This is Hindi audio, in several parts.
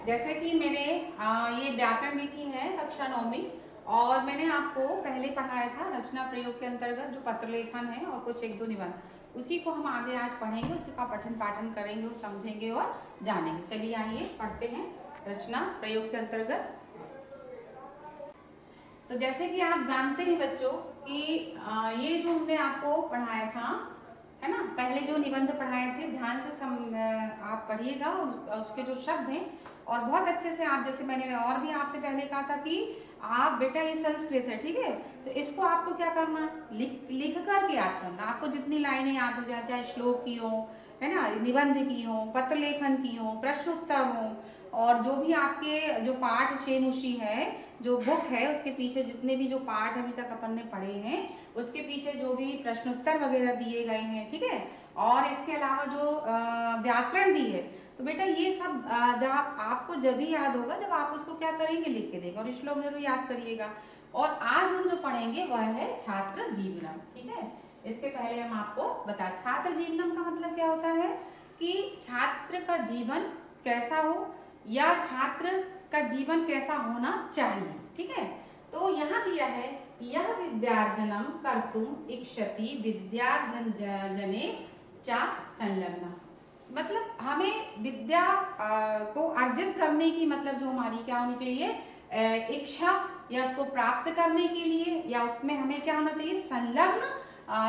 जैसे कि मैंने ये व्याकरण विधि है कक्षा 9वीं और मैंने आपको पहले पढ़ाया था रचना प्रयोग के अंतर्गत जो पत्रलेखन है और कुछ एक दो निबंध, उसी को हम आगे आज पढ़ेंगे, उसी का पठन पाठन करेंगे और समझेंगे और जानेंगे। चलिए आइए पढ़ते हैं रचना प्रयोग के अंतर्गत। तो जैसे कि आप जानते हैं बच्चों कि ये जो हमने आपको पढ़ाया था है ना, पहले जो निबंध पढ़ाए थे ध्यान से आप पढ़िएगा और उसके जो शब्द हैं और बहुत अच्छे से आप, जैसे मैंने और भी आपसे पहले कहा था कि आप बेटा ये संस्कृत है, ठीक है, तो इसको आपको क्या करना, लिख करके याद करना। आपको जितनी लाइनें याद हो जाए, चाहे श्लोक की हो, है ना, निबंध की हो, पत्र लेखन की हो, प्रश्न उत्तर हो, और जो भी आपके जो पाठ शेनुषी है, जो बुक है उसके पीछे जितने भी जो पाठ अभी तक अपन ने पढ़े हैं उसके पीछे जो भी प्रश्नोत्तर वगैरह दिए गए हैं, ठीक है, और इसके अलावा जो व्याकरण दी है, तो बेटा ये सब जब आपको जब भी याद होगा जब आप उसको क्या करेंगे, लिख के देगा, और श्लोक जरूर याद करिएगा। और आज हम जो पढ़ेंगे वह है छात्र जीवनम, ठीक है। इसके पहले हम आपको बता, छात्र जीवनम का मतलब क्या होता है कि छात्र का जीवन कैसा हो या छात्र का जीवन कैसा होना चाहिए, ठीक है। तो यहाँ दिया है, यह विद्यार्जनम कर्तुम इच्छति विद्यार्जन जने च संलग्न, मतलब हमें विद्या को अर्जित करने की, मतलब जो हमारी क्या होनी चाहिए इच्छा, या उसको प्राप्त करने के लिए, या उसमें हमें क्या होना चाहिए, संलग्न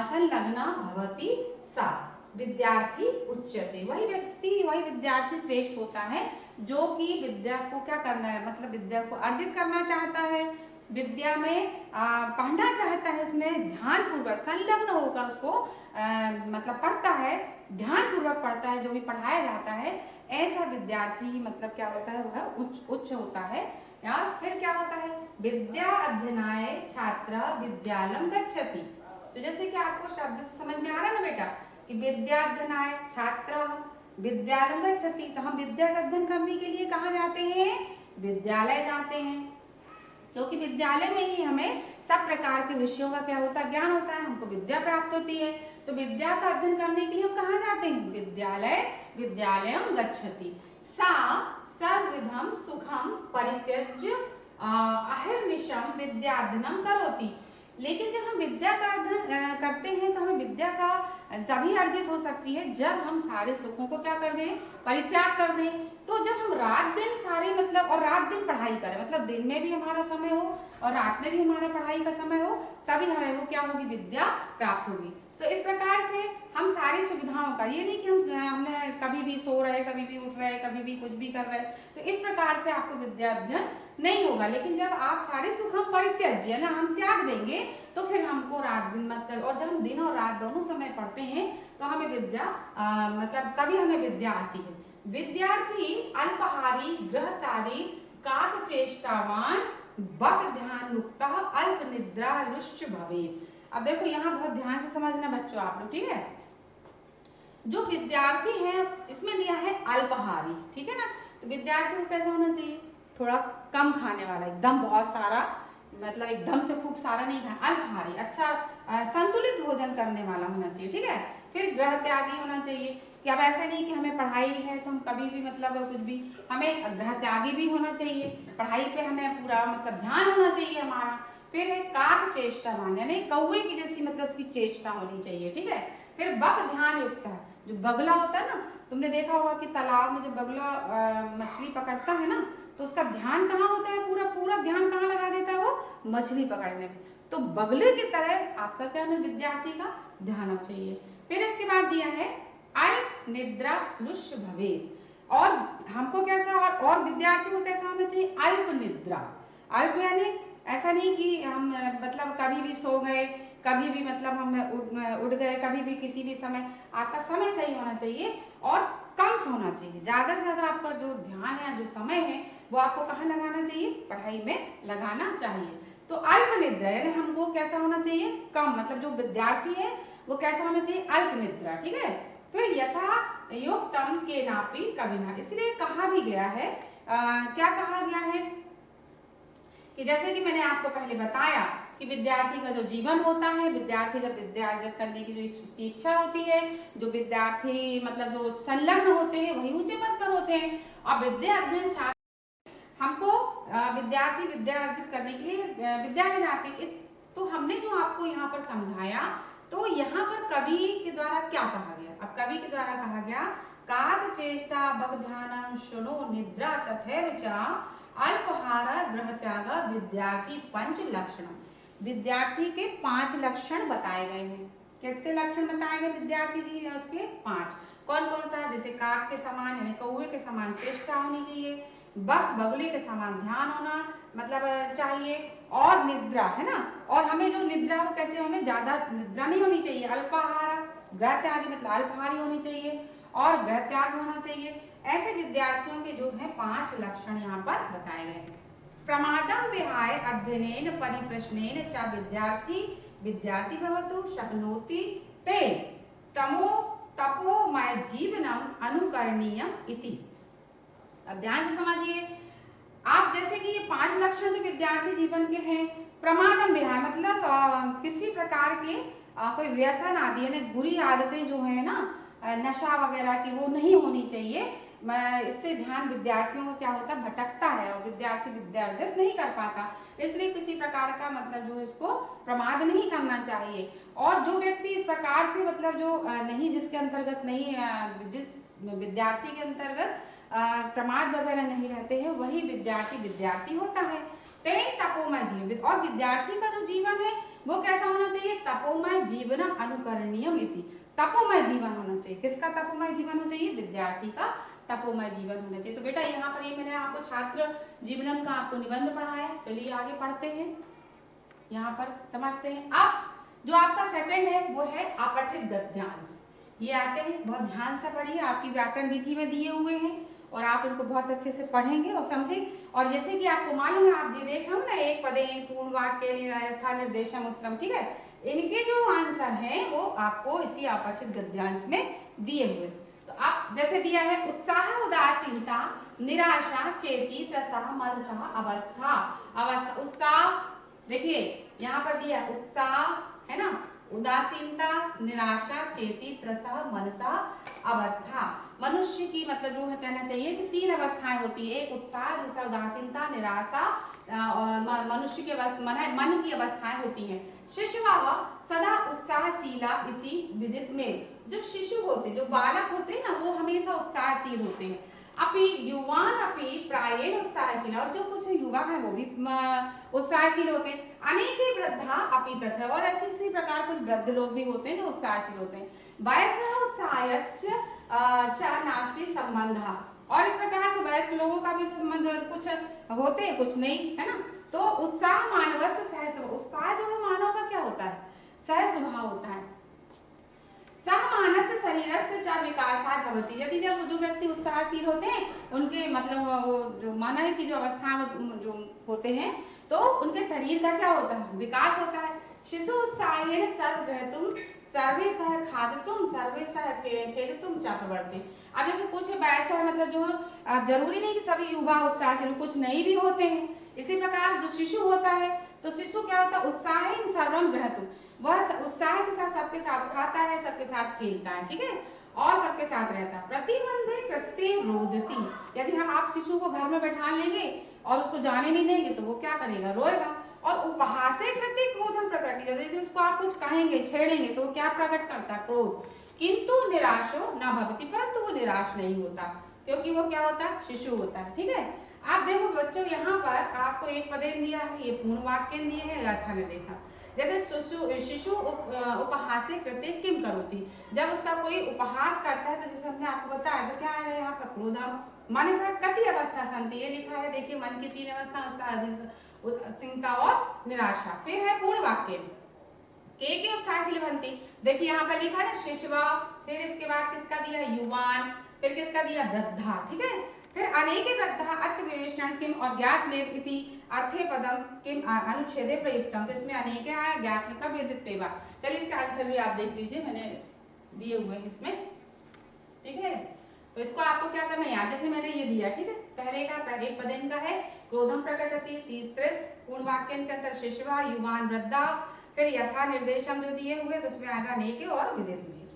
संलग्ना भवति सा विद्यार्थी उच्यते, वही व्यक्ति वही विद्यार्थी श्रेष्ठ होता है जो कि विद्या को क्या करना है, मतलब विद्या को अर्जित करना चाहता है, विद्या में पढ़ना चाहता है, उसमें ध्यान पूर्वक संलग्न होकर उसको मतलब पढ़ता है, ध्यान पूर्वक पढ़ता है, जो भी पढ़ाया जाता है, ऐसा विद्यार्थी ही मतलब क्या होता है, वह उच्च होता है। या फिर क्या होता है, विद्या अध्ययनाय छात्र विद्यालयम गच्छति, तो जैसे कि आपको शब्द से समझ में आ रहा है ना बेटा कि विद्या अध्ययनाय छात्र विद्यालयम गच्छति, तो हम विद्या का अध्ययन करने के लिए कहाँ जाते हैं, विद्यालय जाते हैं, क्योंकि विद्यालय में ही हमें सब प्रकार के विषयों का क्या होता है, ज्ञान होता है, हमको विद्या प्राप्त होती है। तो विद्या का अध्ययन करने के लिए हम कहाँ जाते हैं, विद्यालय, विद्यालयम गच्छति। सा सर्वविधम सुखम परित्यज्य अहर्निशम विद्याध्ययनम करोति, लेकिन जब हम विद्या का अध्ययन करते हैं तो हमें विद्या का तभी अर्जित हो सकती है जब हम सारे सुखों को क्या कर दें, परित्याग कर दें। तो जब हम रात दिन सारे मतलब और रात दिन पढ़ाई करें, मतलब दिन में भी हमारा समय हो और रात में भी हमारा पढ़ाई का समय हो, तभी हमें वो क्या होगी, विद्या प्राप्त होगी। तो इस प्रकार से हम सारी सुविधाओं का, ये नहीं कि हमने कभी भी सो रहे, कभी भी उठ रहे, कभी भी कुछ भी कर रहे, तो इस प्रकार से आपको विद्या अध्ययन नहीं होगा। लेकिन जब आप सारे सुख हम परित्यज्य ना, हम त्याग देंगे, तो फिर हमको रात दिन मतलब, और जब हम दिन और रात दोनों समय पढ़ते हैं तो हमें विद्या मतलब तभी हमें विद्या आती है। विद्यार्थी अल्पहारी गृहकारी काक चेष्टावान बक ध्यान मुक्ता अल्प निद्रा लुष्य भवेत्। अब देखो यहाँ बहुत ध्यान से समझना बच्चों आप लोग, ठीक है। जो विद्यार्थी है इसमें दिया है अल्पहारी, ठीक है ना, तो विद्यार्थी को कैसा होना चाहिए, थोड़ा कम खाने वाला, एकदम बहुत सारा मतलब एकदम से खूब सारा नहीं खाना, अल्पहारी, अच्छा संतुलित भोजन करने वाला होना चाहिए, ठीक है। फिर गृह त्यागी होना चाहिए कि अब ऐसा नहीं कि हमें पढ़ाई है तो हम कभी भी मतलब कुछ भी, हमें गृह त्यागी भी होना चाहिए, पढ़ाई पे हमें पूरा मतलब ध्यान होना चाहिए हमारा। फिर है काक चेष्टावान, यानी कौवे की जैसी मतलब उसकी चेष्टा होनी चाहिए, ठीक है। फिर बक ध्यान युक्त है, जो बगला होता है ना, तुमने देखा होगा कि तालाब में जब बगला मछली पकड़ता है ना, तो उसका ध्यान कहाँ होता है, पूरा पूरा ध्यान कहाँ लगा देता है वो, मछली पकड़ने में। तो बगले की तरह आपका क्या है, विद्यार्थी का ध्यान होना चाहिए। फिर इसके बाद दिया है अल्प निद्रा लुष्य भवेत्, और हमको कैसा और विद्यार्थी को कैसा होना चाहिए, अल्प निद्रा। अल्प यानी ऐसा नहीं कि हम मतलब कभी भी सो गए, कभी भी मतलब हम उठ गए, कभी भी किसी भी समय, आपका समय सही होना चाहिए और कम सोना चाहिए। ज्यादा से ज्यादा आपका जो ध्यान है, जो समय है, वो आपको कहाँ लगाना चाहिए, पढ़ाई में लगाना चाहिए। तो अल्प निद्रा यानी हमको कैसा होना चाहिए, कम, मतलब जो विद्यार्थी है वो कैसा होना चाहिए, अल्प निद्रा, ठीक है। फिर यथा युक्तम के नापी कविना, इसलिए कहा भी गया है, क्या कहा गया है कि जैसे कि मैंने आपको पहले बताया कि विद्यार्थी का जो जीवन होता है, विद्यार्थी जब विद्या अर्जित करने की जो उसकी इच्छा होती है, जो विद्यार्थी मतलब जो संलग्न होते हैं वही ऊंचे पद पर होते हैं। और विद्या अध्ययन छात्र हमको विद्यार्थी विद्या अर्जित करने के लिए विद्यालय जाते हैं। तो हमने जो आपको यहाँ पर समझाया, तो यहाँ पर कवि के द्वारा क्या कहा गया? अब कवि के द्वारा कहा गया, काग चेष्टा बगध्यानम शृणु निद्रा तथैव च अल्पाहार गृह त्याग विद्यार्थी पंच लक्षणम। विद्यार्थी के 5 लक्षण बताए गए हैं। कितने लक्षण बताए गए विद्यार्थी जी? उसके 5। कौन कौन सा? जैसे काग के समान यानी कौवे के समान चेष्टा होनी चाहिए, बगुले के समान ध्यान होना मतलब चाहिए, और निद्रा, है ना। और हमें जो निद्रा वो कैसे, हमें ज्यादा निद्रा नहीं होनी चाहिए। अल्पाहार गृह त्यागी मतलब अल्पाहारी होनी चाहिए, और गृह त्याग होना चाहिए। ऐसे विद्यार्थियों के जो है 5 लक्षण यहाँ पर बताए गए हैं। प्रमादम विहाय अध्ययनेन परिप्रश्नेन च विद्यार्थी भवतु शक्नोति ते तपोमय जीवनम अनुकरणीयम इति। अब ध्यान से समझिए आप, जैसे कि ये 5 लक्षण जो विद्यार्थी जीवन के हैं। प्रमादम विहाय मतलब किसी प्रकार के कोई व्यसन आदि यानी बुरी आदतें जो है ना, नशा वगैरह की, वो नहीं होनी चाहिए। इससे ध्यान विद्यार्थियों को क्या होता है, भटकता है और विद्यार्थी विद्या अर्जित नहीं कर पाता। इसलिए किसी प्रकार का मतलब जो इसको प्रमाद नहीं करना चाहिए। और जो व्यक्ति इस प्रकार से मतलब जो नहीं, जिसके अंतर्गत नहीं, जिस विद्यार्थी के अंतर्गत प्रमाद वगैरह नहीं रहते हैं, वही विद्यार्थी होता है। तपोमय जीवन, और विद्यार्थी का जो जीवन है वो कैसा होना चाहिए? तपोमय जीवनम अनुकरणीयम इति। तपोमय जीवन होना चाहिए। किसका तपोमय जीवन होना चाहिए? विद्यार्थी का तपोमय जीवन होना चाहिए। तो बेटा यहाँ पर ये मैंने आपको छात्र जीवनम का आपको निबंध पढ़ाया। चलिए आगे पढ़ते हैं, यहाँ पर समझते हैं। अब जो आपका सेकंड है वो है अपठित गद्यांश। ये आते हैं, बहुत ध्यान से पढ़िए, आपकी व्याकरण विधि में दिए हुए हैं और आप इनको बहुत अच्छे से पढ़ेंगे और समझें। और जैसे कि आपको मालूम है, आप ये देख रहे हो ना, एक पदे पूर्ण वाक्य यथा निर्देशम उत्तरम, ठीक है। इनके जो आंसर हैं वो आपको इसी अपठित गद्यांश में दिए हुए। तो आप जैसे दिया है, उत्साह उदासीनता निराशा चेती त्रसः मनसः अवस्था। उत्साह देखिए यहाँ पर दिया उत्साह, है ना, उदासीनता निराशा चेती त्रसः मनसः अवस्था। मनुष्य की मतलब जो है कहना चाहिए कि 3 अवस्थाएं होती है, एक उत्साह, दूसरा उदासीनता, निराशा, और मनुष्य के मन की अवस्थाएं होती हैं। शिशुः सदा उत्साहशीला इति विदित में। जो शिशु होते, जो बालक होते हैं ना, वो हमेशा उत्साहशील होते हैं। अपि युवान अपि प्रायेण उत्साहशील, और जो कुछ युवा है वो भी उत्साहशील होते हैं। अनेके वृद्धा अपि तथा, और ऐसे इसी प्रकार कुछ वृद्ध लोग भी होते हैं जो उत्साहशील होते हैं। वयसः उत्साहस्य च नास्ति संबंधः, और इस प्रकार से वयस्क लोगों का भी संबंध कुछ होते हैं कुछ नहीं, है ना। तो उत्साह मानवस्य सहस्व, उत्साह जो है मानव का क्या होता है? सह स्वभाव होता है। मानस शरीरस्य च विकासात् भवति, यदि जब जो व्यक्ति उत्साहशील होते हैं उनके मतलब वो जो मन की जो अवस्था जो होते हैं, तो उनके शरीर का क्या होता है? विकास होता है। शिशु उत्साहेन सर्वगृहीतुं सर्वे सह खादितुं सर्वे सह खेलितुं च प्रवर्ते। अब जैसे कुछ ऐसा मतलब जो जरूरी नहीं कि सभी युवा उत्साहशील, कुछ नहीं भी होते हैं। इसी प्रकार जो शिशु होता है, तो शिशु क्या होता है? उत्साहेन सर्वं गृहीतुं, वह उत्साह के साथ सबके साथ खाता है, सबके साथ खेलता है, ठीक है, और सबके साथ रहता है। प्रतिबंधे कृत्य रोदती, यदि हम आप शिशु को घर में बैठा लेंगे और उसको जाने नहीं देंगे तो वो क्या करेगा? रोएगा। और उपहासे कृत्य क्रोधम प्रकट, यदि उसको आप कुछ कहेंगे, छेड़ेंगे तो वो क्या प्रकट करता? क्रोध। किंतु निराशो न भवति, परंतु वो निराश नहीं होता, क्योंकि वो क्या होता है? शिशु होता है, ठीक है। आप देखो बच्चों, यहाँ पर आपको एक पदेन दिया है, ये पूर्ण वाक्य दिए है यथा निर्देशा। जैसे शिशु उपहासे कृत्य किम करोति, जब उसका कोई उपहास करता है तो जैसे हमने आपको बताया, तो क्या है यहाँ पर? क्रोधम मन से कति अवस्था संति, ये लिखा है, देखिए मन की 3 अवस्था, उदासीनता और निराशा। फिर है पूर्ण वाक्य, के उत्साहशील भवन्ति, देखिए यहाँ पर लिखा है शिशुवा, फिर इसके बाद किसका दिया? युवान, फिर किसका दिया? वृद्धा, ठीक है। फिर अनेके वृद्धा अर्थविशेषण किम और ज्ञात में इति अर्थे पदम किम अनुच्छेदे प्रयुक्तम, तो इसमें अनेके आया, ज्ञात में कब विदित्वा। चलिए इसका आंसर भी आप देख लीजिए, मैंने दिए हुए हैं इसमें, ठीक है। तो इसको आपको क्या करना है यार, जैसे मैंने ये दिया, ठीक है। पहले का एक पदेन का है क्रोधम प्रकटति, 30 पूर्ण वाक्य के अंदर शिशुवा, युवान, वृद्धा, फिर यथा निर्देशम जो दिए हुए तो उसमें आएगा अनेके और विदित भी,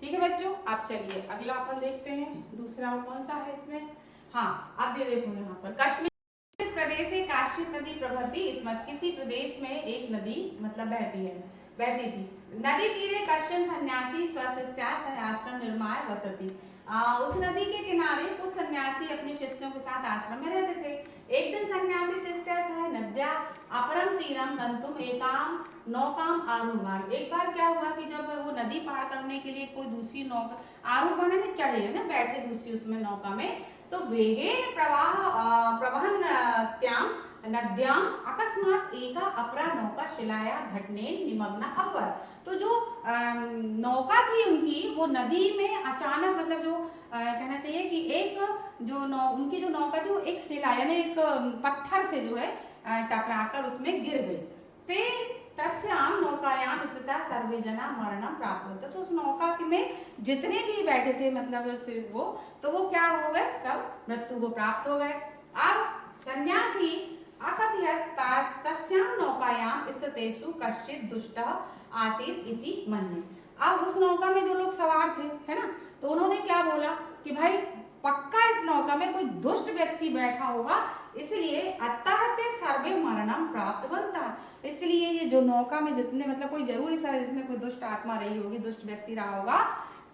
ठीक है बच्चों। अब चलिए अगला अपन देखते हैं, दूसरा कौन सा है इसमें। हाँ, अब ये देखो यहाँ पर कश्मीर काश्चित नदी प्रवहति स्म, किसी प्रदेश में एक नदी मतलब बहती थी। नदी तीरे कश्चन सन्यासी स्वशिष्या सह आश्रम निर्माय वसति। उस नदी के किनारे कुछ सन्यासी अपने शिष्यों के साथ आश्रम में रहते थे। एक दिन सन्यासी शिष्य सह नद्या अपरम तीरम गंतुम एकाम नौकाम आरूढ़वान। एक बार क्या हुआ कि जब वो नदी पार करने के लिए कोई दूसरी नौका आरूढ़वान ने चढ़े है ना, बैठे दूसरी उसमें नौका में, तो वेगेन प्रवहन त्याम नद्याम अकस्मात एका अपरा नौका शिलाया घटने निमग्ना अपर। तो जो नौका थी उनकी, वो नदी में अचानक मतलब जो कहना चाहिए कि एक जो उनकी जो नौका थी वो एक शिला यानी एक पत्थर से जो है टकराकर उसमें गिर गई। ते तस्याम नौकायाम स्थिता सर्वे जना मरणम प्राप्त होता। तो उस नौका में जितने भी बैठे थे मतलब वो, तो वो क्या हो गए, सब मृत्यु को प्राप्त हो गए। अब सन्यासी अकथयत तस्याम नौकायाम स्थितेषु कश्चित दुष्टः आसीत इति मन्ये। अब उस नौका में जो लोग सवार थे है ना, तो उन्होंने क्या बोला कि भाई पक्का इस नौका में कोई दुष्ट व्यक्ति बैठा होगा, इसलिए अतः ते सर्वे मरणम प्राप्त बनता। इसलिए ये जो नौका में जितने मतलब कोई जरूरी सा इसमें कोई दुष्ट आत्मा रही होगी, दुष्ट व्यक्ति रहा होगा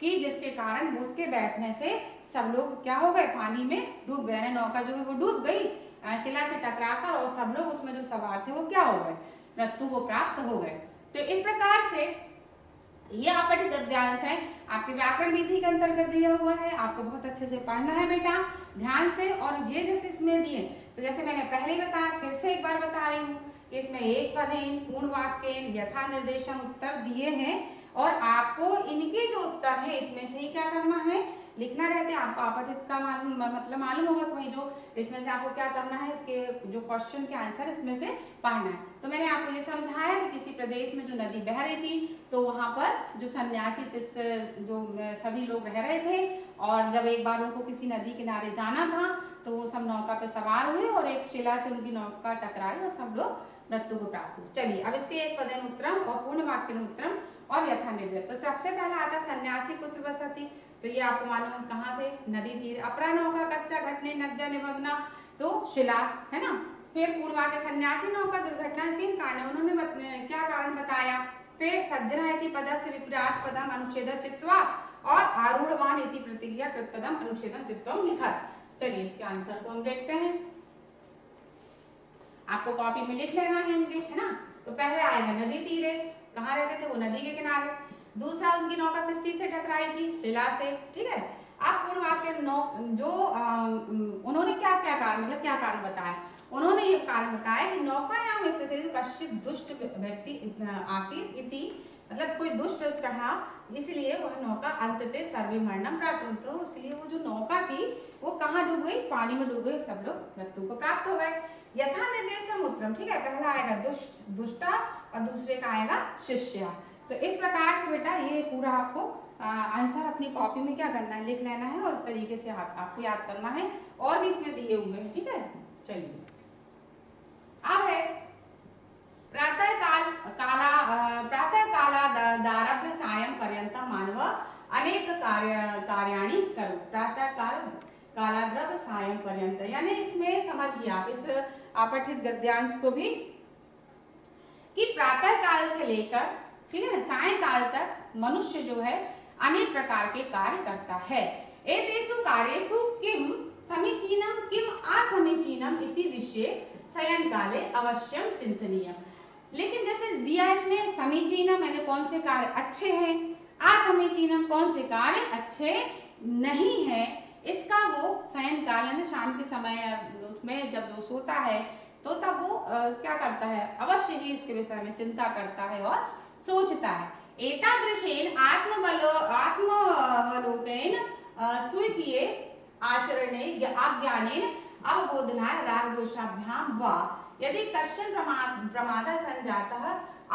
कि जिसके कारण उसके बैठने से सब लोग क्या हो गए, पानी में डूब गए। नौका जो है वो डूब गई शिला से टकराकर, और सब लोग उसमें जो सवार थे वो क्या हो गए, मृत्यु को प्राप्त हो गए। तो इस प्रकार से ये आपका गद्यांश है, आपके व्याकरण विधि के अंतर्गत दिया हुआ है, आपको बहुत अच्छे से पढ़ना है बेटा ध्यान से। और ये जैसे इसमें दिए, तो जैसे मैंने पहले बताया, फिर से एक बार बता रही हूँ, इसमें एक पदेन पूर्ण वाक्य यथा निर्देशन उत्तर दिए हैं, और आपको इनके जो उत्तर है इसमें से ही क्या करना है, लिखना रहते हैं। आपको अपठित का मतलब मालूम होगा, तो वही जो इसमें से आपको क्या करना है, इसके जो क्वेश्चन के आंसर इसमें से पढ़ना है। तो मैंने आपको ये समझाया कि किसी प्रदेश में जो नदी बह रही थी, तो वहां पर जो सन्यासी शिष्य जो सभी लोग रह रहे थे, और जब एक बार उनको किसी नदी किनारे जाना था, तो वो सब नौका पे सवार हुए और एक शिला से उनकी नौका टकराई और सब लोग मृत्यु को प्राप्त हुए। चलिए अब इसके एक पदेन उत्तरम और पूर्ण वाक्य उत्तरम और यथा निर्देश। तो सबसे पहला आता सन्यासी पुत्र बसती, तो ये आपको मालूम कहाँ थे, नदी तीर। अपरा नौका कस्या घटने नद्या निमग्ना, तो शिला है ना। फिर पूर्ण वाक्य सन्यासी नौका दुर्घटना किन कारण, उन्होंने क्या कारण बताया। फिर सज्जना इति पदस्य विपरीत पदम अनुच्छेद चित्वा, और आरूढ़वान इति प्रतिक्रिया कृतपदम अनुच्छेदन चित्तम लिखा। चलिए इसके आंसर को हम देखते हैं, आपको कॉपी में लिख लेना है इनके, है ना। तो पहले आएगा नदी तीरे, कहाँ रहते थे वो, नदी के किनारे। दूसरा उनकी नौका किस चीज से टकराई थी, शिला से, ठीक है। अब पूर्ण वाक्य जो उन्होंने क्या क्या कारण मतलब क्या कारण बताया, उन्होंने ये कारण बताया कि नौकायाम स्थित कश्चित दुष्ट व्यक्ति आसीत इति, मतलब कोई दुष्ट कहा, इसलिए वह नौका अंततः सर्वे मरणम प्राप्त। तो इसलिए वो जो नौका थी वो कहाँ डूब गई, पानी में डूब गई, सब लोग मृत्यु को प्राप्त हो गए। यथा निर्देशम उत्तरम, ठीक है, पहला आएगा दुष्टा और दूसरे का आएगा शिष्य। तो इस प्रकार से बेटा ये पूरा आपको आंसर अपनी कॉपी में क्या करना है, लिख लेना है, और इस तरीके से आपको याद करना है। और भी इसमें दिए हुए हैं, ठीक है। चलिए अब है प्रातः काला दारभ्य सायं पर्यंत मानव अनेक कार्याणि करो। प्रातः कालाद्रव्य सायं पर्यंत, यानी इसमें समझिए आप इस अपठित गद्यांश को भी, कि प्रातः काल से लेकर, ठीक है ना, सायंकाल तक मनुष्य जो है अनेक प्रकार के कार्य करता है। एतेषु कार्येषु किम समीचीनम किम असमीचीनम इति विषये सायंकाले अवश्यम चिंतनीयम। लेकिन जैसे दिया इसमें समीचीनम यानी कौन से कार्य अच्छे हैं, असमीचीनम कौन से कार्य अच्छे नहीं है, इसका वो सायंकाल यानी शाम के समय उसमें जब वो सोता है तो तब वो क्या करता है, अवश्य ही इसके विषय में चिंता करता है और सोचता है। एतादृशेन आत्मवलोकन स्वीकीय आचरणे अज्ञानेन अवबोधनाय रागदोषाभ्याम वा यदि कश्चन प्रमादः संजातः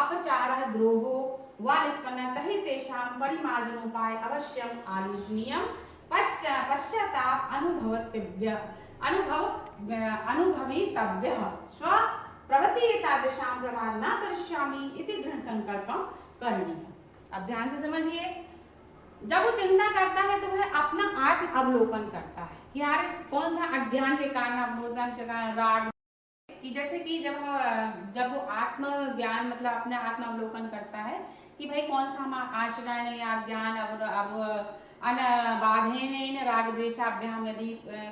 अपचारः द्रोहो वा निष्पन्नः हि तेषां परिमार्जनोपाय अवश्यम आलोचनीयम्। पश्चाताप अनुभवितव्यः स्व प्रवृत्ति एतादृशां प्रमाद न करिष्यामि इति दृढ़ संकल्पं करणीयम्। अब ध्यान से समझिए, जब वो चिंता करता है तो वह अपना आत्म अवलोकन करता है कि यार कौन सा अज्ञान के कारण, अवरोधन के कारण, राग कि जैसे कि जब वो आत्म ज्ञान मतलब अपने आत्मावलोकन करता है कि भाई कौन सा हम आचरण या ज्ञान अब अनबाधेन रागद्वेषाभ्याम यदि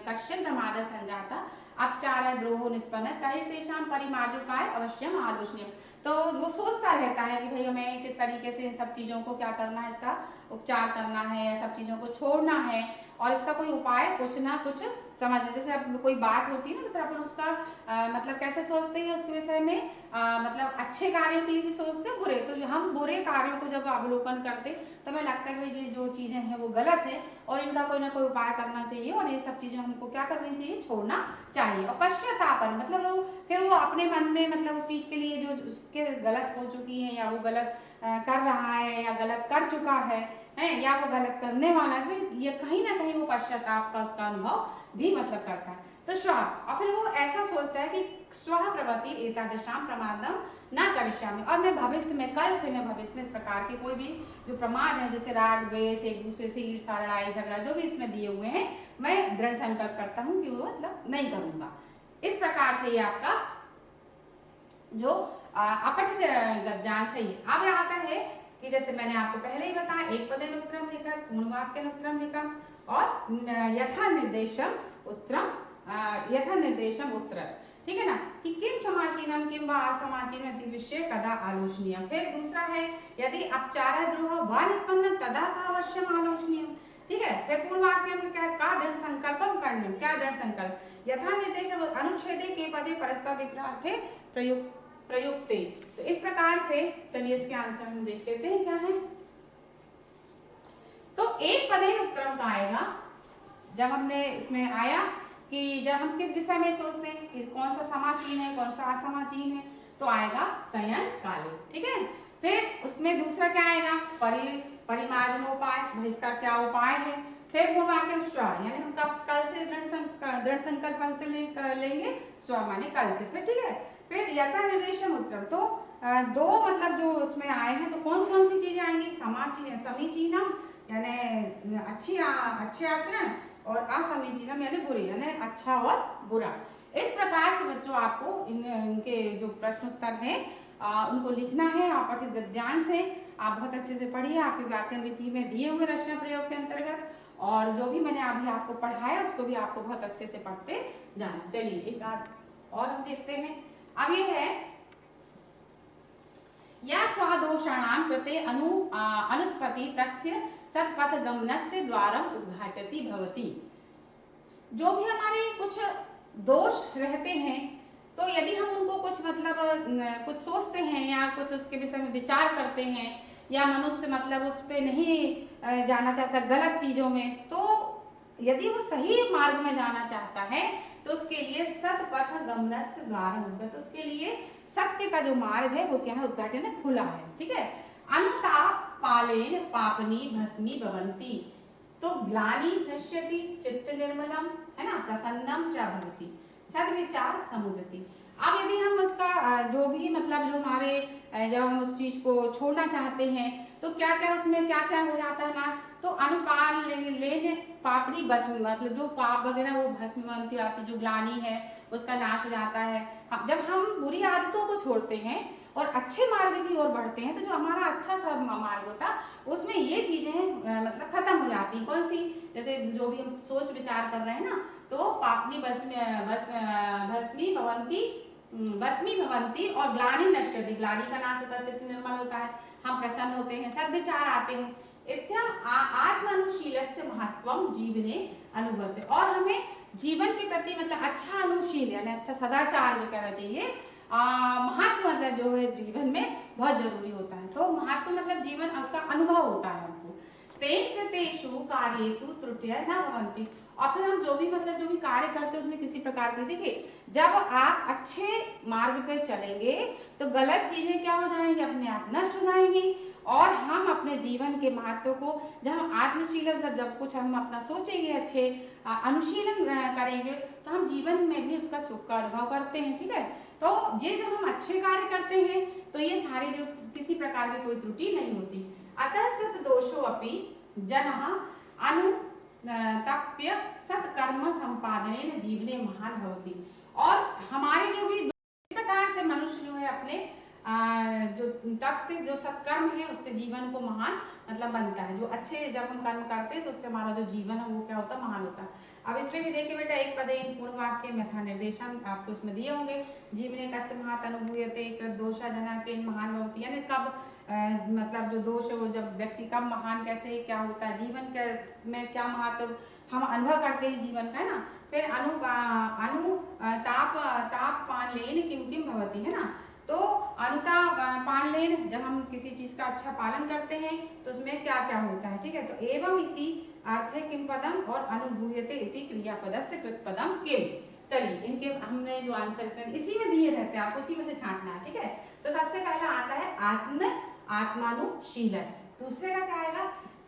कश्चन प्रमादः संजाता अपचार द्रोहो निष्पन्न तर्हि तेषां परिमार्जकाय अवश्यम आलोचनीयम्। तो वो सोचता रहता है कि भाई हमें किस तरीके से इन सब चीजों को क्या करना है, इसका उपचार करना है, सब चीजों को छोड़ना है और इसका कोई उपाय कुछ ना कुछ समझ। जैसे अब कोई बात होती है ना तो फिर अपन उसका मतलब कैसे सोचते हैं उसके विषय में, मतलब अच्छे कार्यों के लिए भी सोचते हैं, बुरे। तो हम बुरे कार्यों को जब अवलोकन करते तो हमें लगता है कि जो चीजें हैं वो गलत है और इनका कोई ना कोई उपाय करना चाहिए और ये सब चीजें हमको क्या करनी चाहिए, छोड़ना चाहिए। और पश्चातापन मतलब वो फिर वो अपने मन में मतलब उस चीज के लिए जो उसके गलत हो चुकी है या वो गलत कर रहा है या गलत कर चुका है या वो गलत करने वाला है, फिर ये कहीं ना कहीं वो पश्चाताप का उसका अनुभव भी मतलब करता है। तो श्वः, और फिर वो ऐसा सोचता है कि श्वः प्रवृत्ति एतादृशां प्रमादम न करिष्यामि, और मैं भविष्य में कल से मैं भविष्य में इस प्रकार के कोई भी जो प्रमाद है जैसे राग द्वेष, एक दूसरे से ईर्ष्या लड़ाई झगड़ा जो भी इसमें दिए हुए हैं, मैं दृढ़ संकल्प करता हूँ कि वो मतलब नहीं करूंगा। इस प्रकार से ये आपका जो अपठित गद्यांश है। अब आता है कि जैसे मैंने आपको पहले ही बताया, एक पदेन उत्तरम लिखा, पूर्ण वाक्य उत्तरम लिखा और यथा निर्देशम उत्तरम, यथा निर्देशम उत्तर, ठीक है ना, कि किम समाचीनम किम वा असमाचीन विषय कदा आलोचनीय। फिर दूसरा है यदि अपचार द्रोह व निष्पन्न तदा का अवश्यम आलोचनीय, ठीक है। फिर पूर्ण वाक्य में क्या का दृढ़ संकल्पम करने, क्या दृढ़ संकल्प, यथा निर्देश अनुच्छेदे के पदे परस्पर विपरीते प्रयुक्ते। तो इस प्रकार से चलिए इसके आंसर हम देख लेते हैं क्या है। तो एक पदेन उत्तरम का आएगा जब हमने इसमें आया कि जब हम किस विषय में सोचते हैं कि कौन सा समाचीन है कौन सा असमाचीन है, तो आएगा शयन काले, ठीक है। फिर उसमें दूसरा क्या आएगा, परिमार्जनोपाय, इसका क्या उपाय है। फिर पूर्ण वाक्य स्व, यानी हम कल से दृढ़ संकल्प से लेंगे, स्व माने कल से, फिर ठीक है। फिर यथा निर्देशम उत्तरम, तो दो मतलब जो उसमें आए हैं तो कौन कौन सी चीजें आएंगी, समीचीनम यानी अच्छे आचरण और असमीचीनम यानी बुरे, यानी अच्छा और बुरा। इस प्रकार से बच्चों आपको इनके जो प्रश्न उत्तर हैं उनको लिखना है। आप पठित गद्यांश से आप बहुत अच्छे से पढ़िए, आपके व्याकरण रीति में दिए हुए रचना प्रयोग के अंतर्गत, और जो भी मैंने अभी आपको पढ़ाया उसको भी आपको बहुत अच्छे से पढ़ते जाना। चलिए एक आध और हम देखते हैं। अब ये है या स्वादोषाणाम कृते अनुत्पत्ति तस्य सत्पथ गमनस्य द्वारम उद्घाटति भवति। जो भी हमारे कुछ दोष रहते हैं तो यदि हम उनको कुछ मतलब कुछ सोचते हैं या कुछ उसके विषय में विचार करते हैं या मनुष्य मतलब उस पे नहीं जाना चाहता गलत चीजों में, तो यदि वो सही मार्ग में जाना चाहता है तो उसके लिए सत्पथ गमनस्य द्वारम, तो उसके लिए सत्य का जो मार्ग है वो क्या है, उद्घाटन खुला है, ठीक है। अनुताप पालेन पापनी भस्मी भवन्ति, तो ग्लानि नश्यति चित्त निर्मलम, है ना, प्रसन्नम च भवति सद्विचार समुदति। अब यदि हम उसका जो भी मतलब जो हमारे जब हम उस चीज को छोड़ना चाहते हैं तो क्या क्या उसमें क्या क्या हो जाता है ना, तो अनुपाल लेने पापड़ी भस्म, मतलब जो पाप वगैरह वो भस्म बनती आती, जो ग्लानि है उसका नाश हो जाता है। जब हम बुरी आदतों को छोड़ते हैं और अच्छे मार्ग की ओर बढ़ते हैं तो जो हमारा अच्छा सा मार्ग होता है उसमें ये चीजें मतलब खत्म हो जाती। कौन सी, जैसे जो भी हम सोच विचार कर रहे हैं ना, तो पापनी भस्मी भवंती भस्मी भवंती और ग्लानि नश्यति, ग्लानि का नाश होता है, चित्त निर्मल होता है, हम प्रसन्न होते हैं, सद्विचार आते हैं। इत्यम आत्म अनुशीलस्य महत्वम जीवने अनुभवते, और हमें जीवन के प्रति मतलब अच्छा अनुशील यानी अच्छा सदाचार जो कहना चाहिए, महत्व मतलब जो है जीवन में बहुत जरूरी होता है। तो महत्व मतलब जीवन उसका अनुभव होता है हमको। तेन कृतेषु कार्येषु त्रुटियां न भवन्ति, और फिर हम जो भी मतलब जो भी कार्य करते हैं उसमें किसी प्रकार की, देखिए जब आप अच्छे मार्ग पे चलेंगे तो गलत चीजें क्या हो जाएंगी, अपने आप नष्ट हो जाएंगी, और हम अपने जीवन के महत्व को जब हम आत्मशीलन जब कुछ हम अपना सोचेंगे, अच्छे अनुशीलन करेंगे तो हम जीवन में भी उसका सुख का अनुभव करते हैं, ठीक है। तो ये जब हम अच्छे कार्य करते हैं तो ये सारे जो किसी प्रकार की कोई त्रुटि नहीं होती। अतः कृत दोषो अपि जनः अनुतप्य सत्कर्म संपादनेन जीवने महान भवति, और हमारे जो भी मनुष्य जो है अपने जो तप से जो सत्कर्म है उससे जीवन को महान मतलब बनता है। जो अच्छे जब हम कर्म करते हैं तो उससे हमारा जो जीवन है वो क्या होता है, महान होता है। अब इसमें भी देखिए बेटा, एक पदेन पूर्ण वाक्य यथा निर्देशन आपको इसमें दिए होंगे। जीवने कस्य महात अनुभूयते कृत दोषा जना के महान भवति, यानी कब मतलब जो दोष है वो जब व्यक्ति कब महान, कैसे क्या होता है, जीवन के में क्या महत्व हम अनुभव करते हैं जीवन का, है ना। फिर अनु ताप ताप पान लेन किम किम भवति, है ना। तो अनुताप पान लेन, जब हम किसी चीज का अच्छा पालन करते हैं तो उसमें क्या क्या होता है, ठीक है। तो एवं इति अर्थ है किम पदम और अनुभूयते इति क्रियापदस्य कृत पदम किम। चलिए इनके हमने जो आंसर इसमें इसी में दिए रहते हैं, आपको उसी में से छांटना है, ठीक है। तो सबसे पहला आता है आत्मानुशीलस, दूसरे का क्या आएगा,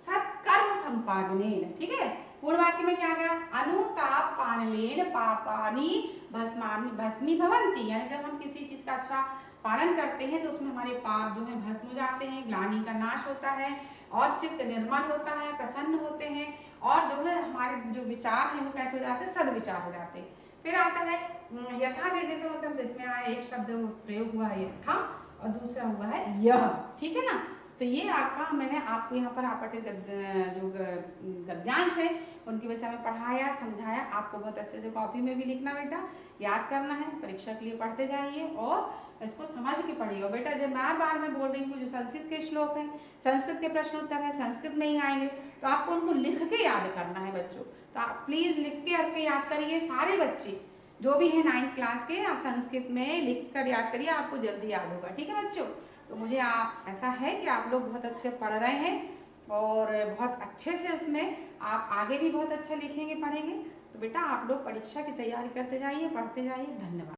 सत्कर्म संपादनेन, ठीक है। पूर्ण वाक्य में क्या गया, अनुताप पानलेन पापानि भस्मी भवन्ति, यानी जब हम किसी चीज का अच्छा पालन करते हैं तो उसमें हमारे पाप जो है भस्म हो जाते हैं, ग्लानि का नाश होता है और चित्त निर्मल होता है, प्रसन्न होते हैं, और जो है हमारे जो विचार हैं वो कैसे हो जाते हैं, सद्विचार हो जाते हैं। फिर आता है यथा निर्देश, मतलब इसमें एक शब्द प्रयोग हुआ है यथा और दूसरा हुआ है यह, ठीक है ना। तो ये आपका मैंने आपको यहाँ पर आपत्ति जो गद्यांश है उनके विषय में पढ़ाया समझाया। आपको बहुत अच्छे से कॉपी में भी लिखना बेटा, याद करना है, परीक्षा के लिए पढ़ते जाइए और इसको समझ के पढ़िएगा बेटा। जब मैं बार में बोल रही हूँ जो संस्कृत के श्लोक हैं, संस्कृत के प्रश्न उत्तर है, संस्कृत में ही आएंगे तो आपको उनको लिख के याद करना है बच्चों। तो आप प्लीज लिख के करके याद करिए, सारे बच्चे जो भी है 9th क्लास के, आप संस्कृत में लिख कर याद करिए, आपको जल्दी याद होगा, ठीक है बच्चों। तो मुझे ऐसा है कि आप लोग बहुत अच्छे पढ़ रहे हैं और बहुत अच्छे से उसमें आप आगे भी बहुत अच्छा लिखेंगे पढ़ेंगे। तो बेटा आप लोग परीक्षा की तैयारी करते जाइए, पढ़ते जाइए। धन्यवाद।